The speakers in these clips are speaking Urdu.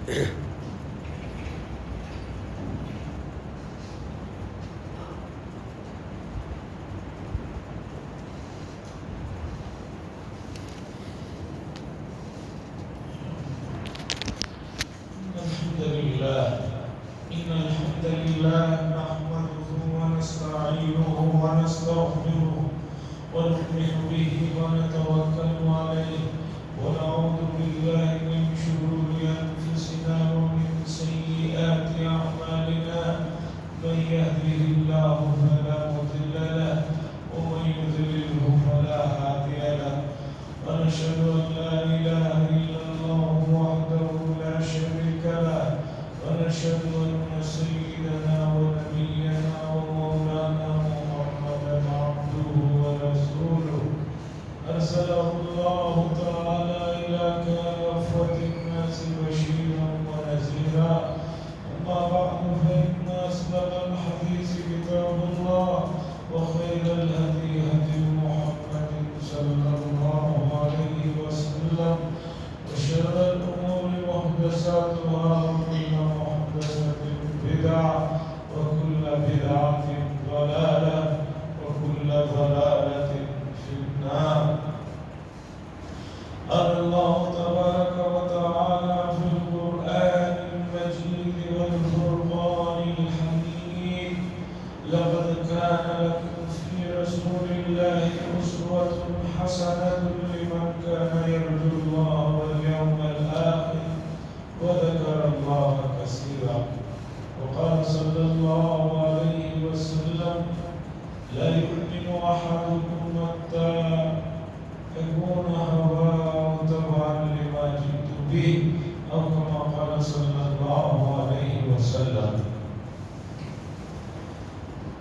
الحمد لله نحمده ونستعينه ونستغفره ونؤمن به ونتوكل عليه ونعوذ بالله من شرور أنفسنا ومن سيئات أعمالنا من يهده الله فلا مضل له ومن يضلله فلا هادي له ونشهد أن لا إله إلا الله وحده لا شريك له ونشهد أن سيدنا ونبينا ومولانا محمدا عبده ورسوله أرسله الله تعالى إلى كافة الناس بشيرا ونذيرا أما بعد فإن أصدق الحديث كتاب الله وخير الهدي هدي محمد صلى الله عليه وسلم وشر الأمور محدثاتها وكل محدثة بدعة وكل بدعة ضلالة وكل ضلالة في النار. قال الله تبارك وتعالى في القرآن المجيد والفرقان الحميد: لقد كان لكم في رسول الله أسوة حسنة لمن كان يرجو الله واليوم الآخر وذكر الله كثيرا. وقال صلى الله عليه وسلم: لا يؤمن أحدكم حتى يكون هواه تبعا لما جئت به، أو كما قال صلى الله عليه وسلم.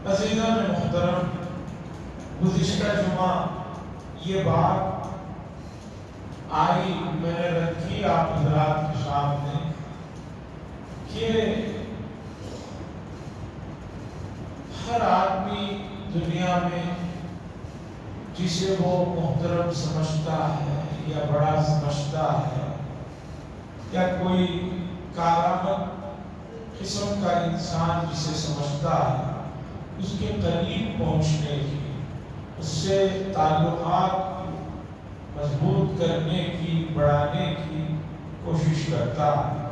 عزیزان محترم، گزشتہ جمعہ یہ بات آئی، میں نے رکھی آپ حضرات کے سامنے کہ ہر آدمی دنیا میں جسے وہ محترم سمجھتا ہے یا بڑا سمجھتا ہے یا کوئی کارآمد قسم کا انسان جسے سمجھتا ہے، اس کے قریب پہنچنے کی، اس سے تعلقات مضبوط کرنے کی، بڑھانے کی کوشش کرتا ہے.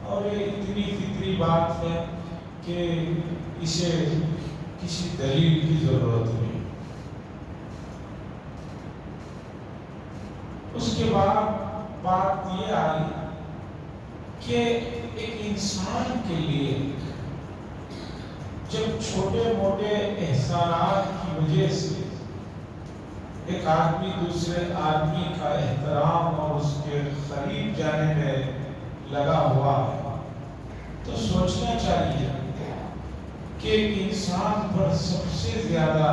اور یہ اتنی فطری بات ہے کہ اسے کسی دلیل کی ضرورت نہیں. اس کے بعد بات یہ آئی کہ ایک انسان کے لیے جب چھوٹے موٹے احسانات کی وجہ سے ایک آدمی دوسرے آدمی کا احترام اور اس کے قریب جانے میں لگا ہوا ہے، تو سوچنا چاہیے کہ ایک انسان پر سب سے زیادہ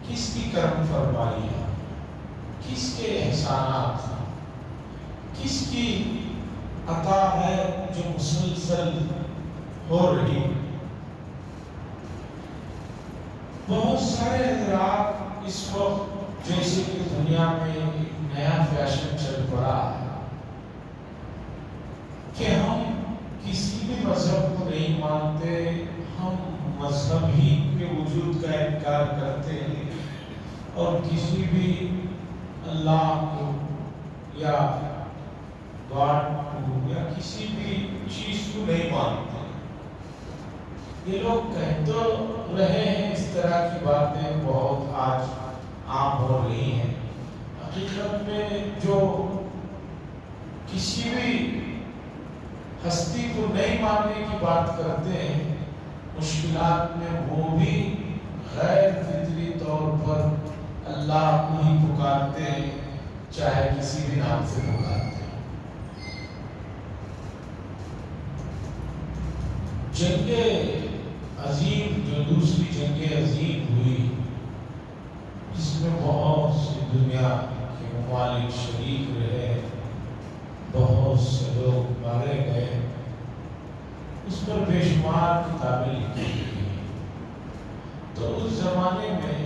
کس کی کرم فرمائی ہے، کس کے احسانات ہیں، کس کی عطا ہے جو مسلسل ہو رہی. بہت سارے حضرات اس وقت جیسے کہ دنیا میں ایک نیا فیشن چل پڑا ہے کہ ہم کسی بھی مذہب کو نہیں مانتے، ہم مذہب ہی کے وجود کا انکار کرتے ہیں اور کسی بھی اللہ کو یا گاڈ کو یا کسی بھی چیز کو نہیں مانتے. یہ لوگ کہہ تو رہے ہیں، اس طرح کی باتیں بہت آج عام ہو رہی ہیں. حقیقت میں جو کسی بھی ہستی کو نہیں ماننے کی بات کرتے ہیں، مشکلات میں وہ بھی غیر فطری طور پر اللہ کو ہی پکارتے ہیں، چاہے کسی بھی نام سے پکارتے ہیں. جنگ عظیم، جو دوسری جنگ عظیم ہوئی، جس میں بہت سی دنیا کے ممالک شریک رہے، بہت سے لوگ مارے گئے، اس پر بے شمار کتابیں لکھی گئی. تو اس زمانے میں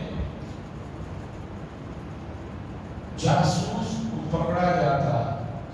جاسوس کو پکڑا جاتا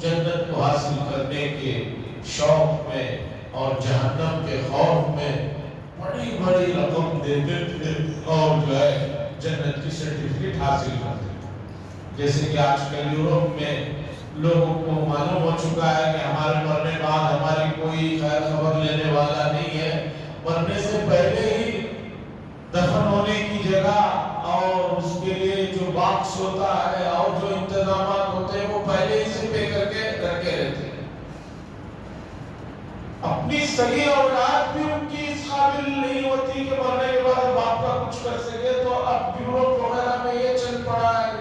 جنت کو حاصل کرنے کے شوق میں اور جہنم کے خوف میں بڑی بڑی رقم دیتے تھے اور جو ہے جنت کی سرٹیفکیٹ حاصل کرتے تھے. جیسے کہ آج کل یورپ میں لوگوں کو معلوم ہو چکا ہے کہ ہمارے مرنے بعد ہماری کوئی خیر خبر لینے والا نہیں ہے. مرنے سے پہلے ہی دفن ہونے کی جگہ اور اس کے لیے جو باکس ہوتا ہے اور جو انتظامات ہوتے ہیں وہ پہلے ہی سے پے کر کے رکھے رہتے ہیں. اپنی صحیح اولاد بھی ان کی اس قابل نہیں ہوتی کہ مرنے کے بعد باپ کا کچھ کر سکے. تو اب یورپ وغیرہ میں یہ چل پڑا ہے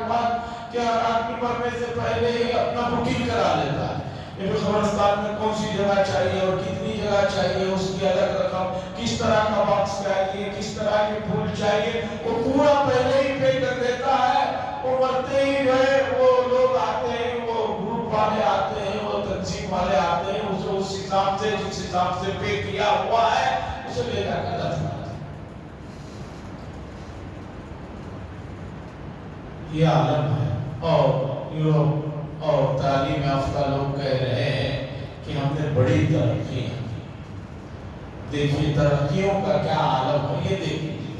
کہ آدمی مرنے سے پہلے ہی اپنا بکنگ کرا لیتا ہے. یہ قبرستان میں کون سی جگہ چاہیے اور کتنی جگہ چاہیے, اس کی الگ رقم, کس طرح کا باکس چاہیے, کس طرح کے پھول چاہیے, وہ پورا پہلے ہی پے کر دیتا ہے. وہ مرتے ہی جو ہے وہ لوگ آتے ہیں, وہ گروپ والے آتے ہیں, وہ تنظیم والے آتے ہیں, اسے اس حساب سے جس حساب سے پے کیا ہوا ہے اسے لے جا کر دفن. یہ عالم ہے. اور یورپ اور تعلیم یافتہ لوگ کہہ رہے ہیں کہ ہم نے بڑی ترقی کی. دیکھیے ترقیوں کا کیا عالم ہے, یہ دیکھیے.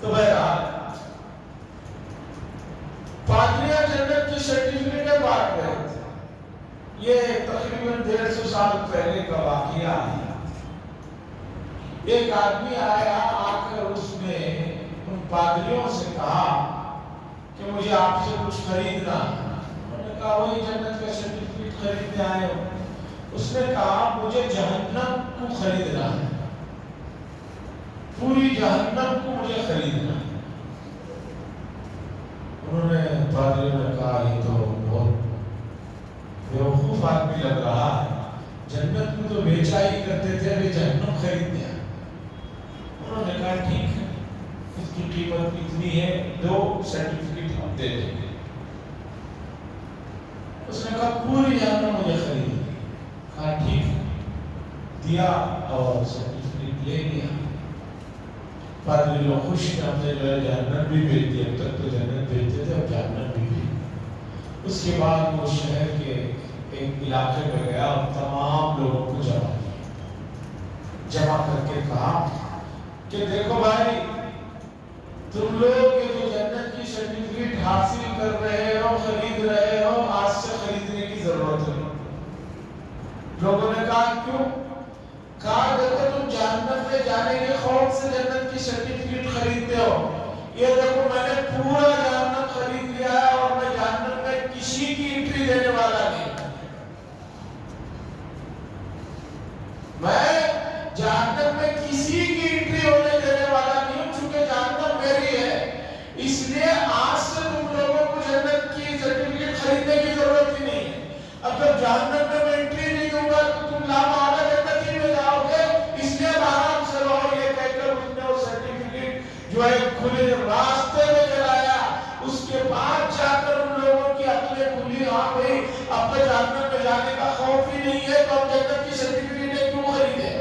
تو بہرحال پادریاں جنت کی سرٹیفکیٹ بانٹ رہے تھے. یہ تقریباً 150 سال پہلے کا واقعہ ہے. ایک آدمی آیا, آ کر اس نے ان پادریوں سے کہا کہ مجھے آپ سے کچھ خریدنا ہے. انہوں نے کہا وہی جنت کا سرٹیفکیٹ خریدنے آئے ہو. اس نے کہا مجھے جہنم کو خریدنا ہے, پوری جہنم کو مجھے خریدنا ہے. انہوں نے پادریوں نے کہا یہ تو بہت بیوقوف آدمی لگ رہا ہے, جنت کو تو بیچا ہی کرتے تھے, ابھی جہنم خریدنے ہیں. انہوں نے کہا ٹھیک ہے, اس کی قیمت کتنی ہے, 2 سرٹیفکیٹ ہم دے دیں گے. اس نے کہا پوری جہنم مجھے خریدنی. کہا ٹھیک ہے, دیا اور سرٹیفکیٹ لے لیا. پادری لوگ خوش تھے, ہم نے جو ہے جہنم بھی بھیج دی. اب تک تو جنت بھیجتے تھے, اب جہنم بھی بھیج. اس کے بعد وہ شہر کے ایک علاقے میں گیا اور تمام لوگوں کو جمع کر کے کہا کہ دیکھو بھائی, تم لوگ یہ جو جنت کی سرٹیفکیٹ حاصل کر رہے ہو, خرید رہے ہو, آج سے خریدنے کی ضرورت ہے. لوگوں نے کہا کیوں؟ کہا دیکھو تم جہنم میں جانے کے خوف سے جنت کی سرٹیفکیٹ خریدتے ہو. یہ دیکھو میں نے پورا جہنم خرید لیا ہے اور میں جہنم میں کسی کی انٹری دینے والا نہیں. میں جہنم میں کسی کی انٹری ہونے دینے والا نہیں ہوں, چونکہ جہنم میری ہے. اس لیے آج سے تم لوگوں کو جنت کی سرٹیفکیٹ خریدنے کی ضرورت ہی نہیں ہے. اب جب جہنم میں انٹری نہیں دوں گا تو تم لامحالہ جنت ہی میں جاؤ گے, اس لیے آرام سے رہو. یہ کہہ کر اس نے وہ سرٹیفکیٹ جو ہے کھلے راستے میں جلایا. اس کے بعد جا کر ان لوگوں کی عقلیں کھلی, ہاں بھائی اب تو جہنم میں جانے کا خوف ہی نہیں ہے, تو ہم جنت کی سرٹیفکیٹ کیوں خریدے.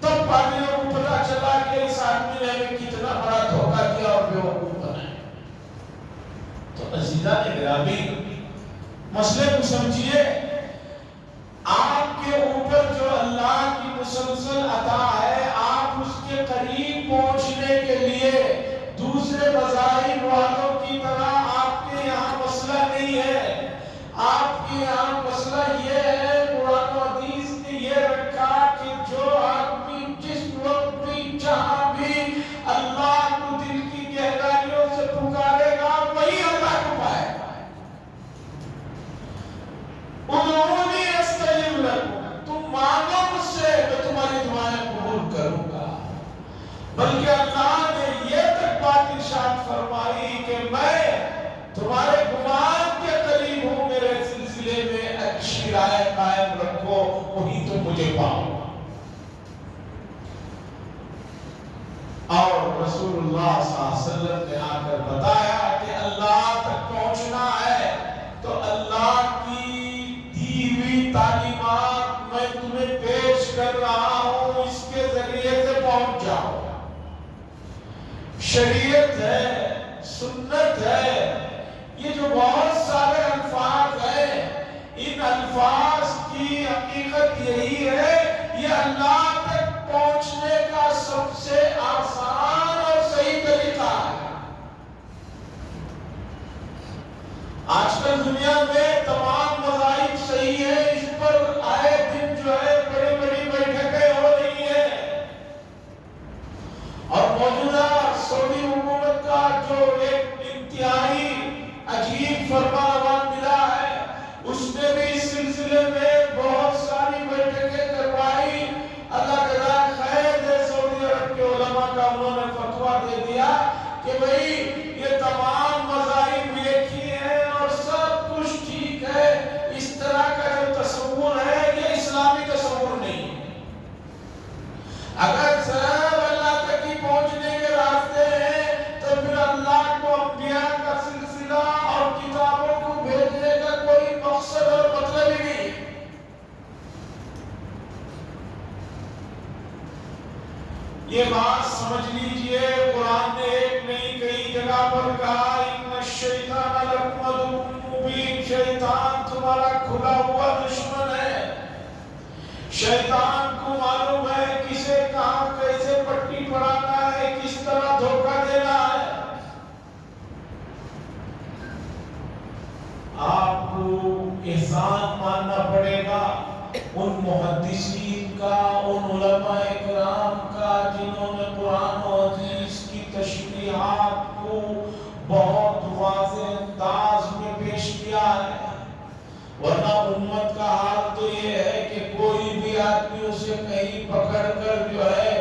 تب پادریوں کو پتا چلا کہ اس آدمی نے ہمیں کتنا بڑا دھوکہ کیا اور بیوقوف بنایا. تو عزیزان گرامی, مسئلے کو سمجھیے. آپ کے اوپر جو اللہ کی مسلسل عطا ہے, آپ اس کے قریب پہنچنے کے لیے دوسرے مذاہب والوں کی طرح آپ کے یہاں مسئلہ نہیں ہے. آپ کے یہاں مسئلہ یہ ہے, قرآن و حدیث نے یہ رکھا کہ جو آدمی جس وقت بھی جہاں بھی اللہ کو دل کی گہرائیوں سے پکارے گا وہی اللہ کو پائے گا. ادعونی استجب لکم, تم مانگو مجھ سے میں تمہاری دعائیں قبول کروں گا. بلکہ اللہ نے یہ تک بات ارشاد فرمائی کہ میں تمہارے گمان کے قریب ہوں, میرے سلسلے میں اچھی رائے قائم رکھو, وہی تم مجھے پاؤ. اور رسول اللہ صلی اللہ علیہ وسلم نے آ کر بتایا کہ اللہ تک پہنچنا ہے تو اللہ کی دی ہوئی تعلیمات میں تمہیں پیش کر رہا ہوں, اس کے ذریعے سے پہنچ جاؤ. شریعت ہے, سنت ہے, یہ جو بہت سارے الفاظ ہیں ان الفاظ کی حقیقت یہی ہے، یہ اللہ تک پہنچنے کا سب سے آسان اور صحیح طریقہ ہے۔ آج کل دنیا میں تمام مذاہب صحیح ہے، اس پر آئے دن جو ہے بڑی بڑی بیٹھکیں ہو رہی ہیں، اور موجودہ سعودی حکومت کا جو ایک انتہائی عجیب فرمان ملا ہے، اس نے بھی اس سلسلے میں بہت ساری بیٹھکیں کروائی۔ اللہ تعالیٰ خیر دے سعودی عرب کے علماء کا، انہوں نے فتویٰ دے دیا کہ بھئی یہ تمام مذاہب ایک ہی ہیں اور سب کچھ ٹھیک ہے، اس طرح کا جو تصور ہے یہ اسلامی تصور نہیں ہے۔ اگر سب اللہ تک ہی پہنچنے کے راستے ہیں تو پھر اللہ کو انبیاء کا سلسلہ اور کتابوں کو بھیجنے کا کوئی مقصد اور مطلب ہی نہیں۔ یہ بات سمجھ لیجئے، قرآن نے ایک نہیں کئی جگہ پر کہا ان الشیطان لکم عدو مبین، شیطان تمہارا کھلا ہوا دشمن ہے۔ شیطان کو معلوم ہے کسے کہاں کیسے پٹی پڑھانا ہے، کس طرح دھوکہ دینا ہے۔ آپ کو احسان ماننا پڑے گا ان محدثین کا، ان علماء اکرام کا جنہوں نے قرآن و حدیث کی تشریحات کو بہت واضح انداز میں پیش کیا ہے، ورنہ امت کا حال تو یہ ہے کہ کوئی بھی آدمی اسے کہیں پکڑ کر جو ہے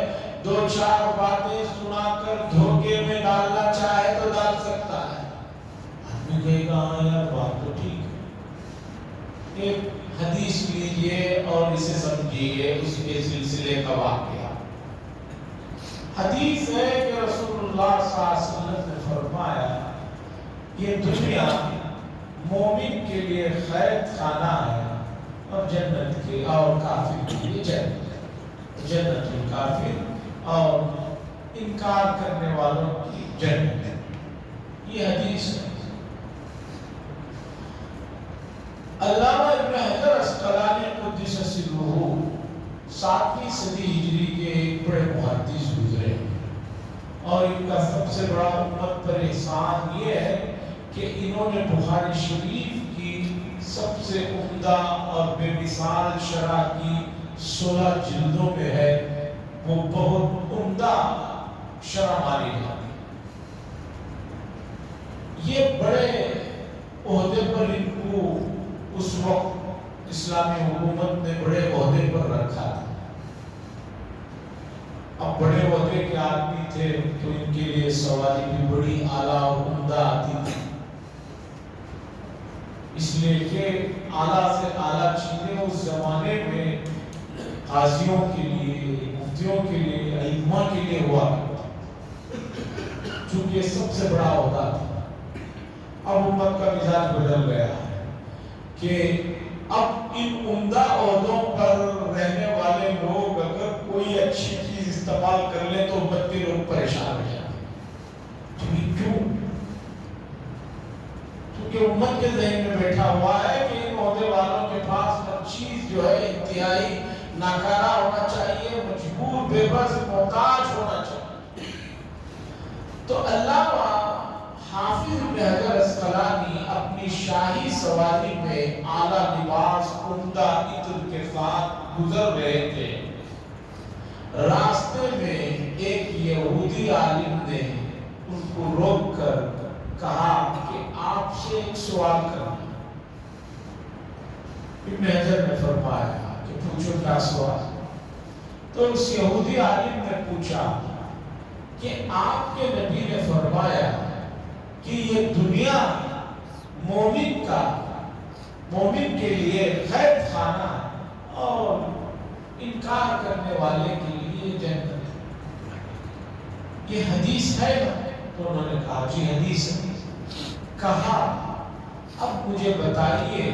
دو چار باتیں سنا کر دھوکے میں ڈالنا چاہے تو ڈال سکتا ہے۔ آدمی کہے گا ہاں یار بات تو ٹھیک ہے، ایک حدیث لیجئے اور اسے سمجھیے، اس کے سلسلے کا واقعہ۔ حدیث ہے کہ رسول اللہ صلی اللہ علیہ وسلم نے فرمایا یہ دنیا مومن کے لیے خیر خانہ ہے اور جنت کے اور کافر کے لیے جنت الکافر اور انکار کرنے والوں کی جنت۔ یہ حدیث ہے۔ علامہ ابن حجر عسقلانی قدس سرہ 7ویں صدی ہجری کے ایک بڑے محدث گزرے، اور ان کا سب سے بڑا امت پر احسان یہ ہے کہ انہوں نے بخاری شریف کی سب سے عمدہ اور بے مثال شرح کی 16 جلدوں میں ہے، وہ بہت عمدہ شرح مانی جاتی۔ یہ بڑے عہدے پر ان کو اس وقت اسلامی حکومت نے بڑے عہدے پر رکھا تھا۔ اب بڑے عہدے کے آدمی تھے تو ان کے لیے سواری بھی بڑی اعلیٰ اور عمدہ آتی تھی، اس لیے کہ اعلیٰ سے اعلیٰ چیزیں اس زمانے میں قاضیوں کے لیے، مفتیوں کے لیے، ائمہ کے لیے ہوا چونکہ سب سے بڑا عہدہ تھا۔ اب امت کا مزاج بدل گیا کہ اب ان عمدہ عہدوں پر رہنے والے لوگ اگر کوئی اچھی چیز استعمال کر لیں تو امت کے لوگ پریشان ہو جاتے ہیں۔ کیوں؟ کیونکہ امت کے ذہن میں بیٹھا ہوا ہے کہ ان عہدے والوں کے پاس ہر چیز جو ہے انتہائی ناکارہ ہونا چاہیے، مجبور، بے بس، محتاج ہونا چاہیے۔ تو علامہ حافظ ابن حجر عسقلانی اپنی شاہی سواری میں اعلیٰ لباس، عمدہ عطر کے ساتھ گزر رہے تھے۔ راستے میں ایک یہودی عالم نے ان کو روک کر کہا کہ آپ سے ایک سوال کرنا۔ ابن حجر نے فرمایا کہ پوچھو کیا سوال؟ تو اس یہودی عالم نے پوچھا کہ آپ کے نبی نے فرمایا کہ یہ دنیا مومن کے لیے قید خانہ اور انکار کرنے والے کے لیے جنت ہے، یہ حدیث ہے نا؟ تو انہوں نے کہا جی حدیث ہے۔ کہا اب مجھے بتائیے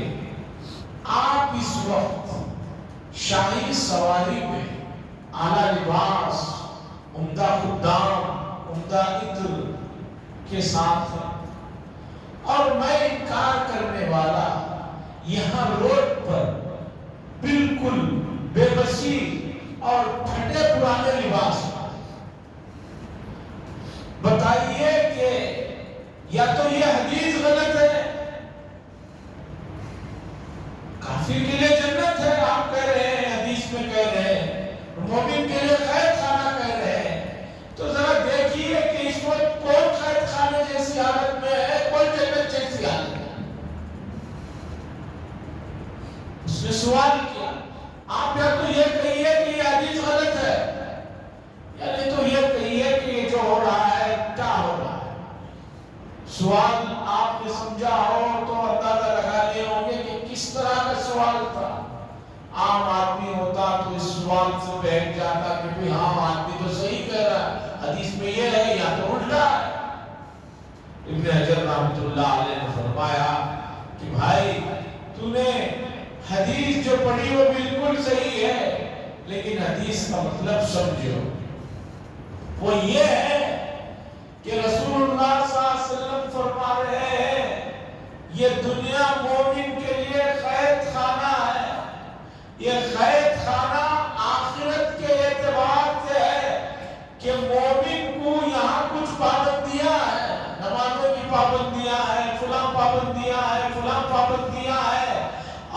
آپ اس وقت شاہی سواری میں اعلیٰ لباس، عمدہ خدام، عمدہ عطر کے ساتھ ہیں، اور میں انکار کرنے والا یہاں روڈ پر بالکل بے بسی اور پھٹے پرانے لباس، بتائیے کہ یا تو یہ حدیث غلط ہے، کافر کے لیے جنت ہے آپ کہہ رہے ہیں، حدیث میں کہہ رہے ہیں، مومن کے لیے قید خانہ کہہ رہے ہیں، تو ذرا دیکھیے کہ اس وقت کون قید خانے جیسی حالت میں ہے، کون جنت جیسی حالت ہے؟ اس نے سوال کیا، آپ یا تو یہ کہیے کہ یہ حدیث غلط ہے، یا نہیں تو یہ کہیے کہ یہ جو ہو رہا ہے کیا ہو رہا ہے؟ سوال آپ نے سمجھا ہو تو اندازہ لگا لیے ہوں گے کہ کس طرح کا سوال تھا۔ عام آدمی ہوتا تو اس سوال سے بہک جاتا کہ بھی عام آدمی تو صحیح کہہ رہا ہے، حدیث میں یہ ہے یا تو الٹا ہے۔ ابن حجر رحمۃ اللہ علیہ نے فرمایا کہ بھائی تو نے حدیث جو پڑھی وہ بالکل صحیح ہے، لیکن حدیث کا مطلب سمجھو، وہ یہ ہے کہ رسول اللہ صلی اللہ علیہ وسلم فرما رہے ہیں یہ دنیا مومن کے لیے قید خانہ ہے، یہ قید خانہ آخرت کے اعتبار سے ہے کہ مومن کو یہاں کچھ پابندیاں ہیں، نمازوں کی پابندیاں ہیں، فلاں پابندیاں ہیں، فلاں پابندیاں ہیں،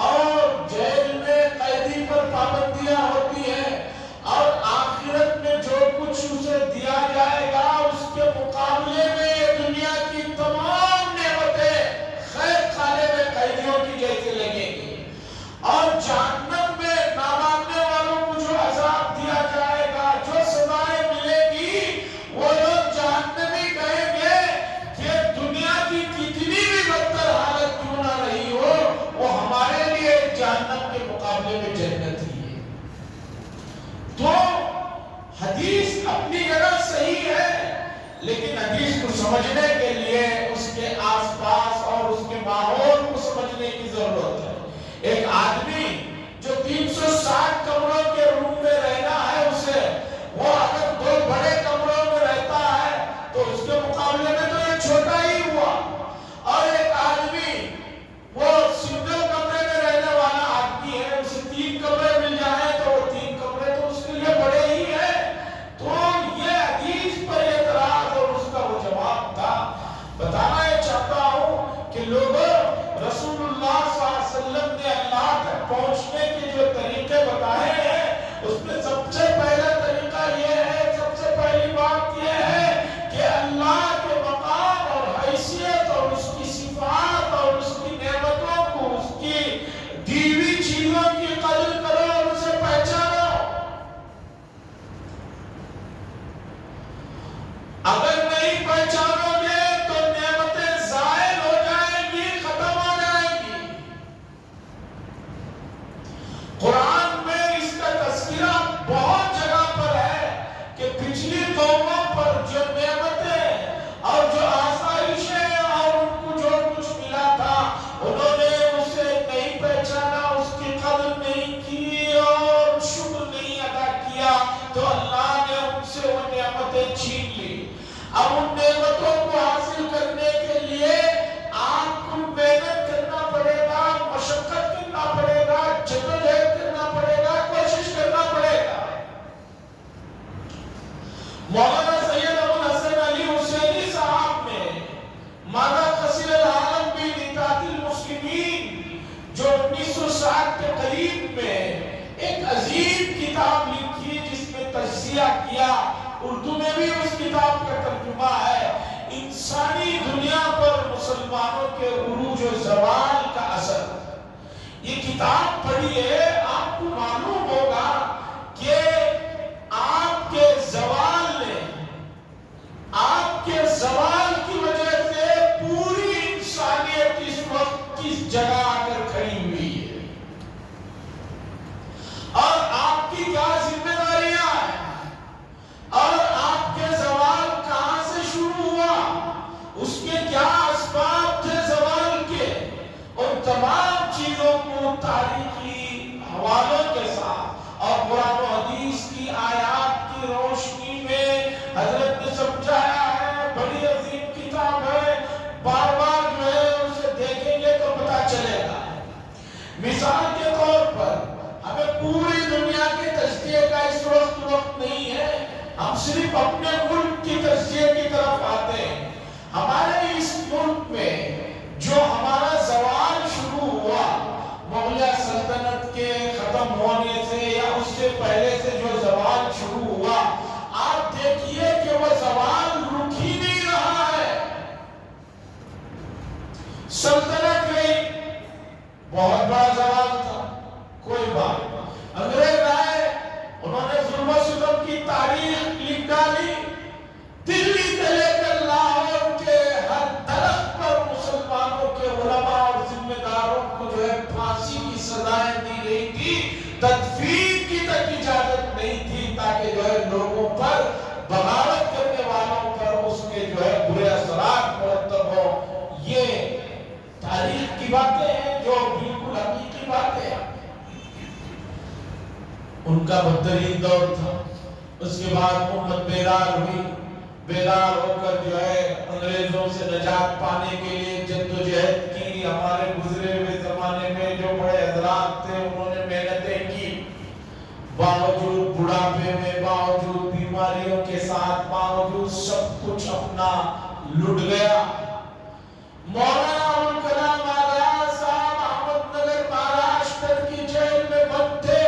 اور جیل میں قیدی پر پابندیاں ہوتی ہیں، اور آخرت میں جو کچھ اسے دیا جائے گا اس کے مقابلے میں دنیا کی تمام نعمتیں قید خانے میں قیدیوں کی جیسے لگیں گی، اور جہنم میں ناماننے والوں کو جو عذاب دیا جائے گا، جو سزائیں ملے گی، وہ لوگ جہنمی کہیں گے کہ دنیا کی کتنی بھی بدتر حالت کیوں نہ رہی ہو، وہ ہمارے لیے جہنم کے مقابلے میں جنت ہی ہے۔ تو حدیث اپنی جگہ صحیح ہے، لیکن حدیث کو سمجھنے کے لیے اس کے آس پاس اور اس کے ماحول کو سمجھنے کی ضرورت ہے۔ ایک آدمی جو 360 کمروں کے روم میں رہنا ہے اسے، وہ اگر 2 بڑے کمروں میں رہتا ہے تو اس کے مقابلے میں تو یہ چھوٹا ہی ہوا، اور ایک آدمی وہ سنگل کمرے میں رہنے والا آدمی ہے، اسے 3 کمرے مل جائیں تو وہ 3 کمرے تو اس کے لیے بڑے ہی ہیں۔ تو یہ حدیث پر اعتراض اور اس کا وہ جواب تھا۔ بتانا یہ چاہتا ہوں کہ لوگوں، رسول اللہ صلی اللہ علیہ وسلم نے اللہ تک پہنچنے کے جو طریقے بتائے ہیں، اس میں سب سے پہلا طریقہ یہ ہے، سب سے پہلی بات یہ ہے کہ اللہ کے مقام اور حیثیت اور اس کی صفات اور اس کی نعمتوں کو، اس کی دی ہوئی چیزوں کی قدر کرو اور اسے پہچانو۔ اگر نہیں پہچانو گے تو نعمتیں زائل ہو جائیں گی، ختم ہو جائیں گی۔ قرآن میں اس کا تذکرہ بہت جگہ پر ہے کہ پچھلی قوموں پر جو نعمتیں اور جو آسائشیں اور ان کو جو کچھ ملا تھا، انہوں نے اسے نہیں پہچانا، اس کی قدر نہیں کی اور شکر نہیں ادا کیا، تو اللہ نے ان سے وہ نعمتیں چھین لی۔ اب ان نعمتوں کو حاصل کرنے کے لیے آپ کو محنت کرنا پڑے گا، مشقت کرنا پڑے گا، جدوجہد کرنا پڑے گا، کوشش کرنا پڑے گا۔ مولانا سید ابو الحسن علی حسینی صاحب نے ماذا خسر العالم بانحطاط المسلمین، جو 1960 کے قریب میں ایک عظیم کتاب لکھی جس میں تجزیہ کیا، اردو میں بھی اس کتاب کا ترجمہ ہے، انسانی دنیا پر مسلمانوں کے عروج و زوال کا اثر۔ یہ کتاب پڑھیے، آپ کو معلوم ہوگا کہ آپ کے زوال نے، آپ کے زوال کی وجہ سے پوری انسانیت اس وقت کس جگہ آ کر کھڑی ہوئی ہے، اور آپ کی کیا ذمہ داریاں ہیں، اور آپ کے زوال کہاں سے شروع ہوا، اس کے کیا اسباب تھے زوال کے، ان تمام چیزوں کو تاریخی حوالوں کے ساتھ اور قرآن و حدیث کی آیات کی روشنی میں حضرت نے سمجھایا ہے۔ بڑی عظیم کتاب ہے، بار بار جو ہے اسے دیکھیں گے تو پتہ چلے گا۔ تجزیے کا اس وقت نہیں ہے. ہم صرف اپنے ملک کی تجزیے کی طرف آتے ہیں. ہمارے اس ملک میں جو ہمارا زوال شروع ہوا مغلیہ سلطنت کے ختم ہونے سے یا اس سے پہلے سے جو زوال شروع ہوا، آپ دیکھیے کہ وہ زوال رک ہی نہیں رہا ہے. سلطنت گئی، بہت بڑا زوال تھا، کوئی بات. انگریز آئے، انہوں نے ظلم و ستم کی تاریخ لکھ ڈالی. دلی سے لے کر لاہور کے ہر درخت پر مسلمانوں کے علماء اور ذمہ داروں کو جو ہے پھانسی کی سزائیں دی گئی تھی. تدفین کی تک اجازت نہیں تھی تاکہ جو ہے لوگوں پر، بغاوت کرنے والوں پر اس کے جو ہے برے اثرات مرتب ہو. یہ تاریخ کی باتیں ہیں جو بالکل حقیقی باتیں ہیں. ان کا بدترین دور تھا. اس کے بعد امت بیدار ہوئی، بیدار ہو کر جو ہے انگریزوں سے نجات پانے کے لیے جدوجہد کی. ہمارے گزرے ہوئے زمانے میں جو بڑے حضرات تھے انہوں نے محنتیں کی، باوجود بڑھاپے میں، باوجود بیماریوں کے ساتھ، باوجود سب کچھ اپنا لٹ گیا. مولانا ابوالکلام آزاد صاحب احمد نگر مہاراشٹر کی جیل میں بند تھے.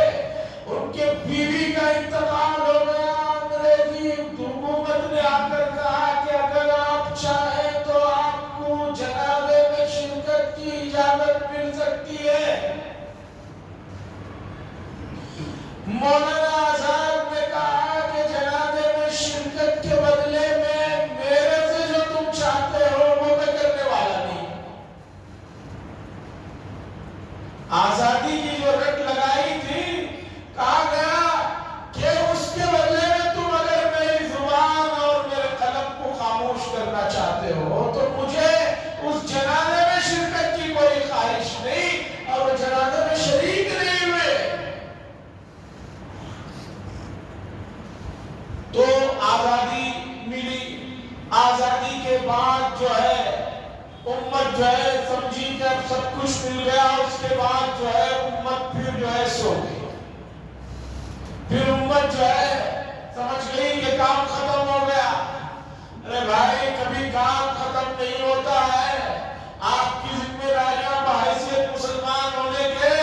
ان کے بیوی کا انتقال ہو گیا. انگریزی حکومت نے آ کر کہا کہ اگر آپ چاہیں تو آپ کو جنازے میں شرکت کی اجازت مل سکتی ہے. مولانا آزاد نے کہا کہ جنازے میں شرکت کے بدلے میں میرے سے جو تم چاہتے ہو وہ میں کرنے والا نہیں. آزادی کی جو رٹ لگائی تھی، کہا گیا کہ اس کے بدلے میں تم اگر میری زبان اور میرے قلم کو خاموش کرنا چاہتے ہو تو مجھے اس جنازے میں شرکت کی کوئی خواہش نہیں. اور وہ جنازے میں شریک نہیں ہوئے. تو آزادی ملی. آزادی کے بعد جو ہے امت جو ہے سمجھی کہ اب سب کچھ مل گیا. اس کے بعد جو ہے امت پھر جو ہے سو گئی. پھر امت جو ہے سمجھ گئی کہ کام ختم ہو گیا. ارے بھائی، کبھی کام ختم نہیں ہوتا ہے. آپ کی ذمہ داریاں بحیثیت مسلمان ہونے کے،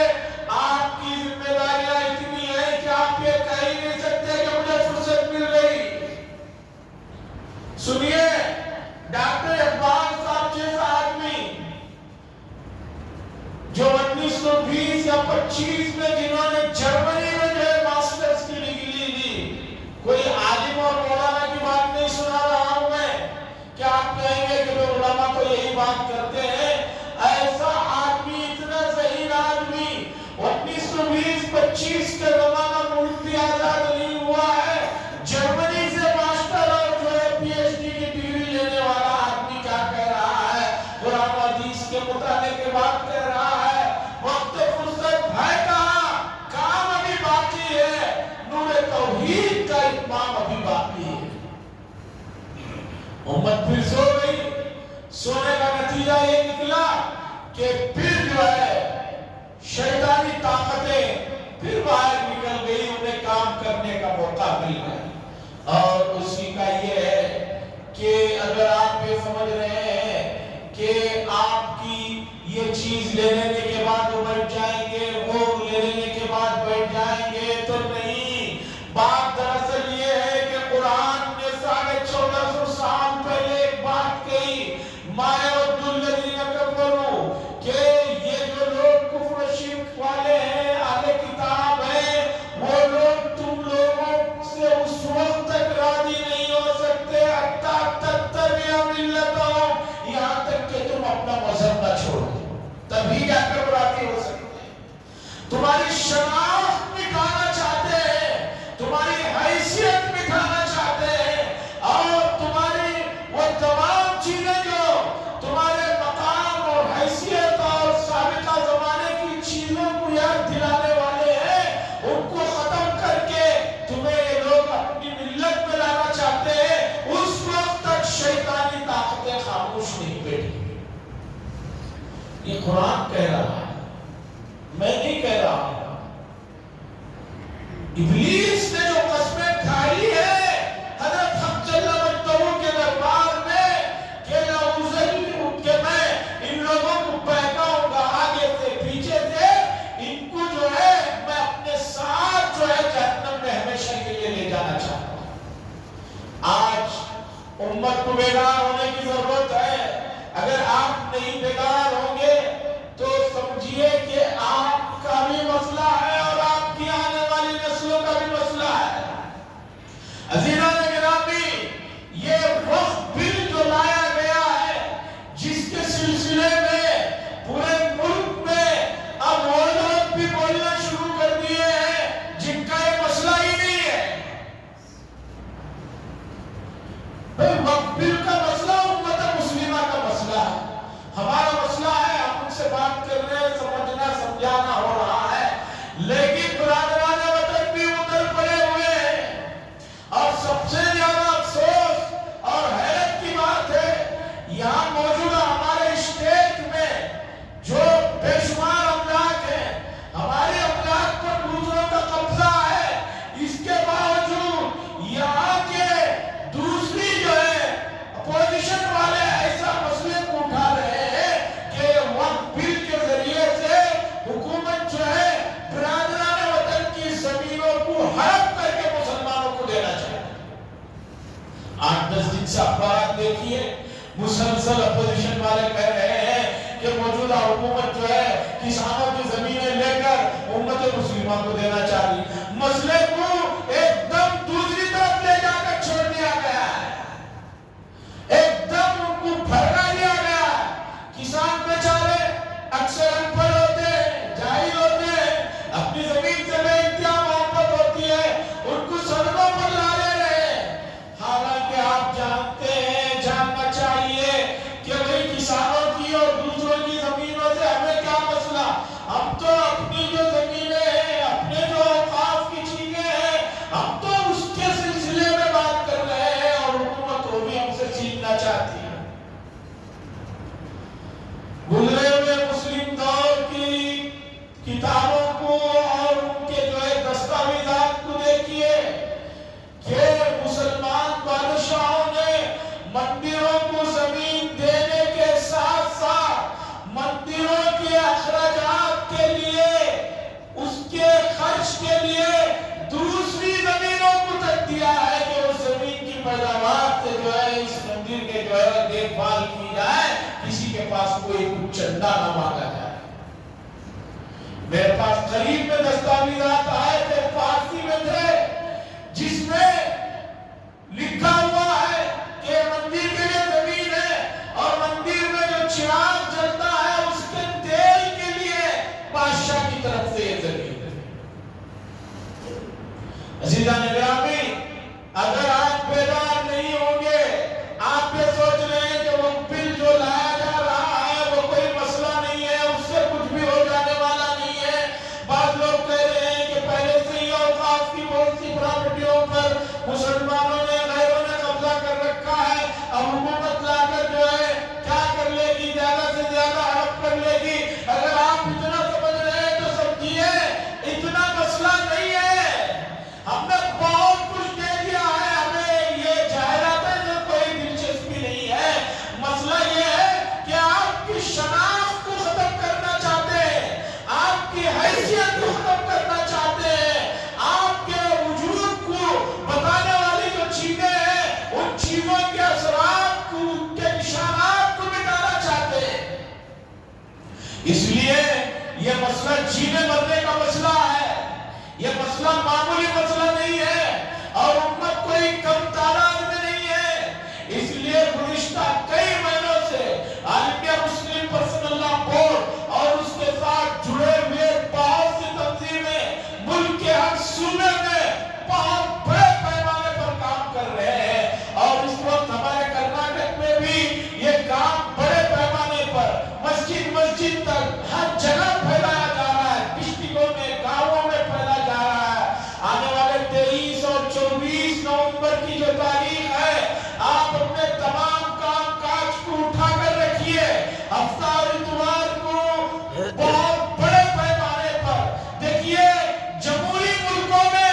آپ کی ذمہ داریاں اتنی ہیں کہ آپ یہ کہہ ہی نہیں سکتے کہ مجھے فرصت مل گئی. سنیے، ڈاکٹر اقبال صاحب جیسا آدمی جو 1920 یا 25 میں جنہوں نے جرمنی میں جو ہے ماسٹرز کی ڈگری لی، کوئی عالم اور مولانا کی بات نہیں سنا رہا ہوں میں کہ آپ کہیں گے کہ لوگ علماء تو یہی بات کرتے ہیں. ایسا آدمی، اتنا ذہین آدمی، 1920-25 کا زمانہ ملک بھی آزاد نہیں ہوا ہے، جرمنی سے ماسٹر اور جو ہے پی ایچ ڈی کی ڈگری لینے والا آدمی کیا کہہ رہا ہے؟ قرآن و حدیث کے مطالعے کے بعد کہہ رہا ہے وقت فرصت ہے کہاں، کام ابھی باقی ہے، نور توحید کا اتمام ابھی باقی ہے. امت پھر سو گئی. سونے کا نتیجہ یہ نکلا کہ پھر جو ہے شیطانی طاقتیں پھر باہر نکل گئی. انہیں کام کرنے کا موقع مل گیا. اور اسی کا یہ ہے کہ اگر آپ یہ سمجھ رہے ہیں کہ آپ کی یہ چیز لے لینے کے بعد وہ بیٹھ جائیں گے، وہ لے لینے کے بعد بیٹھ جائیں گے، تو نہیں. بات دراصل یہ ہے کہ قرآن نے 1450 سال پہلے ایک بات کہی، مَا يَوَدُّ الَّذِينَ كَفَرُوا، کہ یہ جو لوگ کفر و شرک والے ہیں، اہل کتاب ہیں، وہ لوگ تم لوگوں سے اس وقت تک راضی نہیں ہو سکتے حتیٰ تتبعوا ملتہم، یہاں تک کہ تم اپنا مذہب نہ چھوڑ دو، تبھی جا کر راضی ہو سکتے ہیں. تمہاری شناخت مٹانا چاہتے ہیں ابلیس نے جو قسمیں کھائی ہے حضرت حق جل مجدہ کے دربار میں کہ کہ میں ان لوگوں کو بہکاؤں گا آگے سے پیچھے سے، ان کو جو ہے میں اپنے ساتھ جو ہے جہنم میں ہمیشہ کے لیے لے جانا چاہتا ہوں۔ آج امت کو بیدار ہونے کی ضرورت ہے۔ اگر آپ نہیں بیدار ہوں گے تو سمجھیے کہ آپ کا بھی مسئلہ ہے اور آپ کی آنے والی نسلوں کا بھی مسئلہ ہے۔ عزیزان گرامی، یہ وقت بل جو لایا گیا ہے جس کے سلسلے میں پورے ملک میں اب وہ لوگ بھی بولنا شروع کر دیے ہیں جن کا یہ مسئلہ ہی نہیں ہے۔ وقت بل کا مسئلہ امت مسلمہ کا مسئلہ ہے، ہمارا مسئلہ ہے۔ ہم ان سے بات کر رہے ہیں، سمجھنا سمجھانا ہو رہا ہے، لیکن برادران وطن بھی ادھر پڑے ہوئے ہیں۔ اور سب سے زیادہ افسوس اور حیرت کی بات ہے، یہاں موجودہ ہمارے اسٹیٹ میں جو بے شمار املاک ہیں، ہمارے املاک پر دوسروں کا قبضہ ہے، اس کے باوجود یہاں کے دوسری جو ہے اپوزیشن والے ایسا مسئلے کو اٹھا رہے ہیں کہ وقت بل کے ذریعے سے حکومت جو ہے برادران وطن کی زمینوں کو ہڑپ کر کے مسلمانوں کو دینا چاہیے۔ 8-10 دن سے اخبارات دیکھیے، مسلسل اپوزیشن والے کہہ رہے ہیں کہ موجودہ حکومت جو ہے کسانوں کی زمینیں لے کر امت مسلمہ کو دینا چاہیے۔ مسئلے کو ایک دم دوسری طرف لے جا کر چھوڑ دیا گیا ہے، ایک دم ان کو بھرگا دیا گیا ہے۔ کسان بیچارے اکثر ان پڑھ ہوتے ہیں، جاہل ہوتے ہیں، اپنی زمین سے بے انتہا محبت ہوتی ہے، ان کو سڑکوں پر لا لے رہے ہیں۔ حالانکہ آپ جانتے ہیں، جاننا چاہیے کہ بھئی کسانوں کی اور دوسروں کی زمینوں سے ہمیں کیا مسئلہ؟ ہم تو اپنی جو زمینیں ہیں، اپنے جو اوقاف کی چیزیں ہیں، ہم تو اس کے سلسلے میں بات کر رہے ہیں اور حکومت وہ بھی ہم سے چھیننا چاہتی ہے۔ گزرے ہوئے مسلم دور کی کتابوں کو اور ان کے جو ہے دستاویزات کو دیکھیے کہ مسلمان بادشاہوں نے مندروں کو زمین دینے کے ساتھ ساتھ مندروں کے اخراجات کے لیے، اس کے خرچ کے لیے دوسری زمینوں کو تک دیا ہے کہ اس زمین کی پیداوار سے جو ہے اس مندر کے جو ہے دیکھ بھال کی جائے، کسی کے پاس کوئی کچھ چندہ نہ مانگا جائے۔ میرے پاس قریب میں دستاویزات آئے تھے، فارسی میں تھے، جس میں لکھا ہوا ہے کہ مندر کے لیے زمین ہے اور مندر میں جو چراغ جلتا ہے اس کے تیل کے لیے بادشاہ کی طرف سے یہ زمین ہے۔ عزیزان گرامی، اگر آپ بیدار نہیں ہوں گے، آپ یہ سوچ رہے ہیں کہ وہ بل جو لایا جا رہا ہے وہ کوئی مسئلہ نہیں ہے، اس سے کچھ بھی ہو جانے والا نہیں ہے۔ بعض لوگ کہہ رہے ہیں کہ پہلے سے ہی اوقاف کی بہت سی پراپرٹیوں پر مسلمانوں نے غیروں نے قبضہ کر رکھا ہے، اب حکومت لا کر جو ہے کیا کر لے گی، زیادہ سے زیادہ ہڑپ کر لے گی۔ اگر آپ اتنا سمجھ رہے ہیں تو سمجھیے اتنا مسئلہ نہیں ہے۔ ہم نے بہت کچھ دے دیا ہے، ہمیں یہ جائیدادیں سے کوئی دلچسپی نہیں ہے۔ مسئلہ یہ ہے کہ آپ کی شناخت کو ختم کرنا چاہتے ہیں، آپ کی حیثیت کو ختم کرنا چاہتے ہیں، آپ کے وجود کو بتانے والی جو چیزیں ہیں ان چیزوں کے اثرات کو، ان کے نشانات کو مٹانا چاہتے ہیں۔ اس لیے یہ مسئلہ جینے مرنے کا مسئلہ ہے، یہ مسئلہ معمولی مسئلہ نہیں ہے اور امت کوئی کم تعداد میں نہیں ہے۔ اس لیے گزشتہ کئی مہینوں سے عالمیہ مسلم پرسنل لا بورڈ اور اس کے ساتھ جڑے ہوئے بہت سی تنظیمیں ملک کے ہر صوبے میں بہت بڑے پیمانے پر کام کر رہے ہیں، اور اس وقت ہمارے کرناٹک میں بھی یہ کام بڑے پیمانے پر مسجد مسجد تک ہر جگہ پھیلایا جا رہا ہے، ڈسٹرکٹوں میں، گاؤں میں پھیلایا جا رہا ہے۔ آنے والے 23 اور 24 نومبر کی جو تاریخ ہے، آپ اپنے تمام کام کاج کو اٹھا کر رکھیے۔ ہفتہ اور اتوار کو بہت بڑے پیمانے پر دیکھیے، جمہوری ملکوں میں